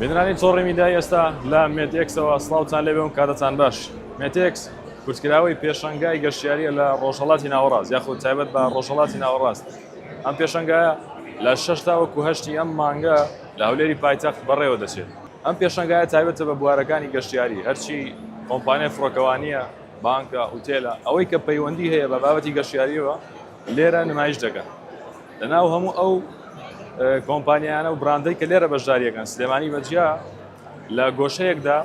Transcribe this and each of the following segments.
بینرانی چۆڕی میدای ئێستا لە مێتێکسەوە سڵاوتان لێبێ و کاتتان باش. مێتێکس کورتکراوەی پێشەنگای گەشتیاریە لە ڕۆژهەڵاتی ناوەڕاست یاخود تایبەت بە ڕۆژهەڵاتی ناوەڕاست. ئەم پێشەنگایە لە 6 تا وەکو 8 ئەم مانگە لە هەولێری پایتەخت بەڕێوە دەچێت. ئەم پێشەنگایە تایبەتە بە بوارەکانی گەشتیاری هەرچی کۆمپانیای فڕۆکەوانیە، بانکە، ئوتێلە، ئەوەی کە پەیوەندی هەیە بە بابەتی گەشتیاریەوە لێرە نمایش دەکەن. لەناو هەموو ئەو کۆمپانیانە و براندەی کە لێرە بەشداریەکەن سلێمانی بەجیا لە گۆشەیەکدا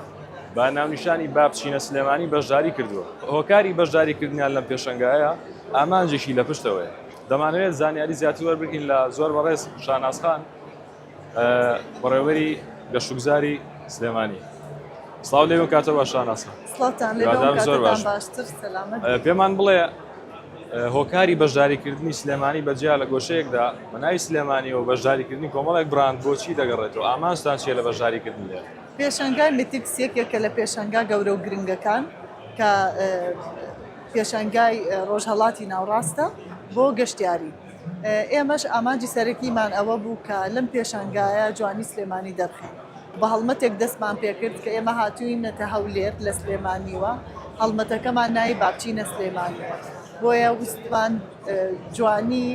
بە ناونیشانی بابچینە سلێمانی بەشداری کردووە. هۆکاری بەشداریکردنیان لەم پێشەنگایە ئامانجێکی لە پشتەوەیە. دەمانوێت زانیاری زیاتر وەربگرین لە زۆر بەڕێز شانازخان بەڕێوەری گەشتوگزاری سلێمانی. سڵاو لێوە کاتەوە شانازخان. سڵاوتان لێبێ زۆر باش. باشتر سەلامەت. پێمان بڵێ هۆکاری بەشداریکردنی سلێمانی بەجیا لە گۆشەیەکدا بەناوی سلێمانی و بەشداریکردنی کۆمەڵێک براند بۆچی دەگەڕێتەوە؟ ئامانجتان چیە لە بەشداریکردنی لێ؟ پێشەنگای مێتێکس یەکێکە لە پێشەنگا گەورە و گرنگەکان کە پێشەنگای ڕۆژهەڵاتی ناوڕاستە بۆ گەشتیاری. ئێمەش ئامانجی سەرەکیمان ئەوە بوو کە لەم پێشەنگایە جوانی سلێمانی دەبخین. بە هەڵمەتێک دەستمان پێکرد کە ئێمە هاتووینەتە هەولێر لە سلێمانیوە، هەڵمەتەکەمان ناوی بابچینە سلێمانیوە. بۆیە وستمان جوانی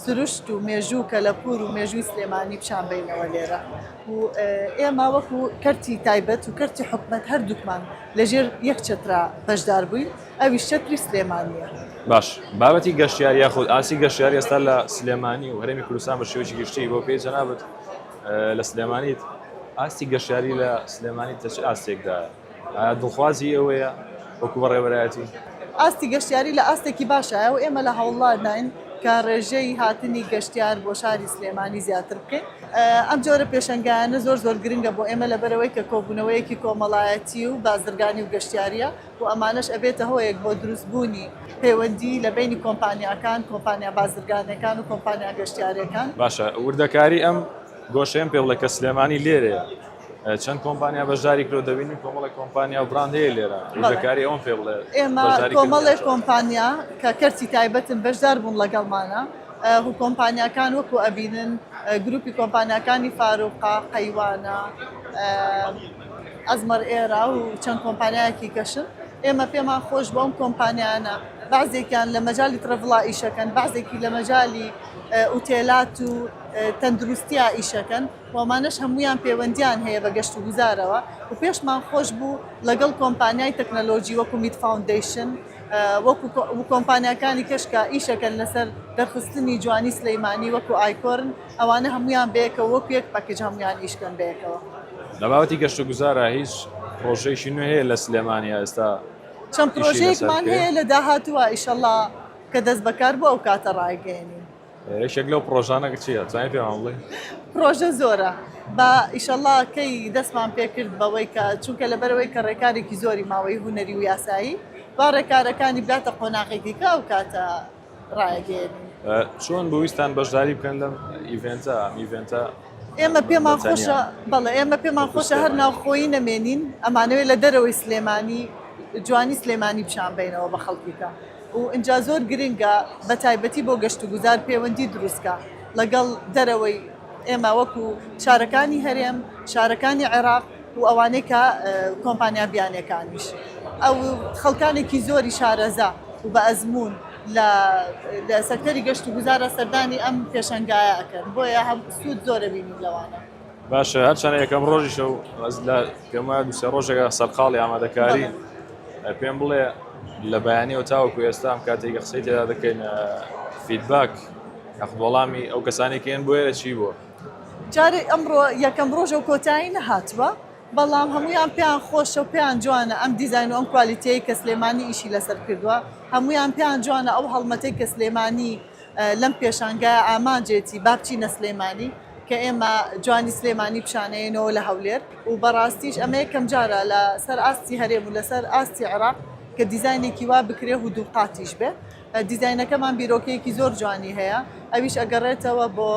سروشت و مێژوو کە لە پور و مێژووی سلێمانی پیشان بینەوە لێرە و ئێمە وەکو کەرتی تایبەت و کەرتی حکومەت هەردووکمان لەژێر یەک چەترا بەشدار بووین، ئەویش چەتری سلێمانیە. باش، بابەتی گەشتیاری یاخود ئاسی گەشتیاری ئێستا لە سلێمانی و هەرێمی کوردستان بە شێوەیەکی گشتی بۆ پێی جەنابەت لە سلێمانیت ئاستی گەشتیاری لە سلێمانی چ ئاستێکدایە؟ ئایا دڵخوازی ئەوەیە وەکو بەڕێوەبەرایەتی؟ ئاستی گەشتیاری لە ئاستێکی باشایە و ئێمە لە هەوڵات داین کە ڕێژەی هاتنی گەشتیار بۆ شاری سلێمانی زیاتر بکەین. ئەم جۆرە پێشەنگایانە زۆر گرنگە بۆ ئێمە لەبەرەوەی کە کۆبوونەوەیەکی کۆمەڵایەتی و بازرگانی و گەشتیاریە و ئەمانەش ئەبێتە هۆیەک بۆ دروستبوونی پەیوەندی لە بینی کۆمپانیاکان، کۆمپانیا بازرگانەکان و کۆمپانیا گەشتیاریەکان. باشە، وردەکاری ئەم گۆشەیەم پێ بڵێ کە سلێمانی لێرەیە. چەند کۆمپانیا بەشداری کرۆ دەبینی کۆمەڵی کۆمپانیا و براند هەیە لێرە. وردەکاری ئەوم پێ بڵێ. ئێمە کۆمەڵێک کۆمپانیا کە کەرتی تایبەتن بەشدار بوون لەگەڵمانە و کۆمپانیاکان وەکو ئەبینن گروپی کۆمپانیاکانی فاروقا، قەیوانە، ئەزمەر ئێرا و چەند کۆمپانیایەکی کەشن. ئێمە پێمان خۆش بۆ ئەم کۆمپانیانە بەعزێکیان لە مەجالی ترەڤڵا ئیشەکەن، بەعزێکی لە مەجالی ئوتێلات و تەندروستیە ئیشەکەن وەمانەش هەمویان پەیوەندیان هەیە بە گەشت و گوزارەوە و پێشمان خۆش بوو لەگەڵ کۆمپانیای تەکنەلۆژی وەکو میت فاوندیشن وەکو کۆمپانیاکانی کەشکە ئیشەکەن لەسەر دەرخستنی جوانی سلەیمانی وەکو ئایکۆرن، ئەوانە هەمویان بەیەکەوە وەکو یەک پاکێج هەمویان ئیشکەن بەیەکەوە. لە بابەتی گەشت و گوزارە هیچ پرۆژەیەکی نوێ هەیە لە سلێمانیا ئێستا؟ چەند پرۆژەیەکمان هەیە لە داهاتووە ئیشەڵڵا کە دەست بەکار بووە ئەو کاتە ڕایگەیەنین. یەکێک لەو پرۆژانە چییە؟ توانای پێمان بڵێ؟ پرۆژە زۆرە بە ئیشەڵڵا کەی دەستمان پێکرد بەوەی کە چونکە لەبەرەوەی کە ڕێکارێکی زۆری ماوەی هونەری و یاسایی با ڕێکارەکانی باتە قۆناغێکی کە ئەو کاتە ڕایگەیەنین. چۆن بویستان بەشداری بکەن لەم ئیڤێنتە؟ ئەم ئیڤێنتە ئێمە پێمان خۆشە، بەڵێ ئێمە پێمان خۆشە هەر ناوخۆیی نەمێنین، ئەمانەوەی لە دەرەوەی سلێمانی جوانی سلێمانی پیشان بینەوە بە خەڵکیکە و اینجا زۆر گرنگە بە تایبەتی بۆ گەشت و گوزار پەیوەندی دروستکە لەگەڵ دەرەوەی ئێمە وەکو شارەکانی هەرێم، شارەکانی عێراق و ئەوانەی کە کۆمپانیا بیانەکانیش ئەو خەڵکانێکی زۆری شارەزا و بە ئەزمون لە سەکتەری گەشت و گوزارە سەردانی ئەم پێشەنگایە ئەکەن، بۆیە سوود زۆرە بینی لەوانە. باشە، هەرچەنە یەکەم ڕۆژیشە و پێم وایە دووسێ ڕۆژێکە سەرقاڵی ئامادەکاری پێم بڵێ لە بەیانیەوە تاوەکو ئێستا ئەم کاتێک قسەی تێدا دەکەین فیدباک یاخود وەڵامی ئەو کەسانێکیان بۆ ئێرە چی بووە؟ جارێ ئەمڕۆ یەکەم ڕۆژە و کۆتایی نەهاتوە، بەڵام هەمویان پێیان خۆشە و پێیان جوانە ئەم دیزاین و ئەم کوالیتەیە کە سلێمانی ئیشی لەسەر کردووە، هەمویان پێیان جوانە ئەو هەڵمەتەی کە سلێمانی لەم پێشانگایە ئامانجێتی بابچینە سلێمانی کە ئێمە جوانی سلێمانی پیشانەیەنەوە لە هەولێر و بەڕاستیش ئەمە یەکەم جارە لە سەر ئاستی هەرێم و لەسەر ئاستی عێراق کە دیزاینێکی وا بکرێ و دوو قاتیش بێ. دیزاینەکەمان بیرۆکەیەکی زۆر جوانی هەیە، ئەویش ئەگەڕێتەوە بۆ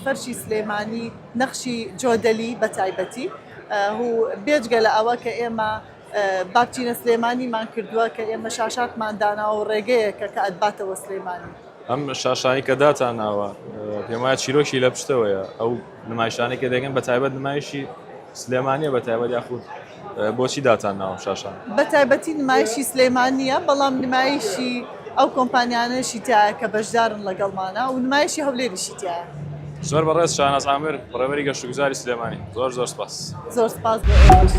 فەرشی سلێمانی نەخشی جۆدەلی بە تایبەتی و بێجگە لە ئەوە کە ئێمە بابچینە سلێمانیمان کردووە کە ئێمە شاشاتمان داناوە و ڕێگەیەکە کە ئەدباتەوە سلێمانی. ئەم شاشانی کە داتاناوە پێم وایە چیرۆکی لە پشتەوەیە، ئەو نمایشانێک کە دەگەن بە تایبەت نمایشی سلێمانیە بە تایبەت یاخود بۆچی داتان ناوم شاشان بە تایبەتی نمایشی سلێمانیە بەڵام نمایشی ئەو کۆمپانیانەشی تایە کە بەشدارن لەگەڵمانە و نمایشی هەولێریشی تایە. زۆر بەڕێز شاناز عامر ڕێبەری گەشتوگوزاری سلێمانی زۆر سپاس. زۆر سپاس بۆ ئێوەش.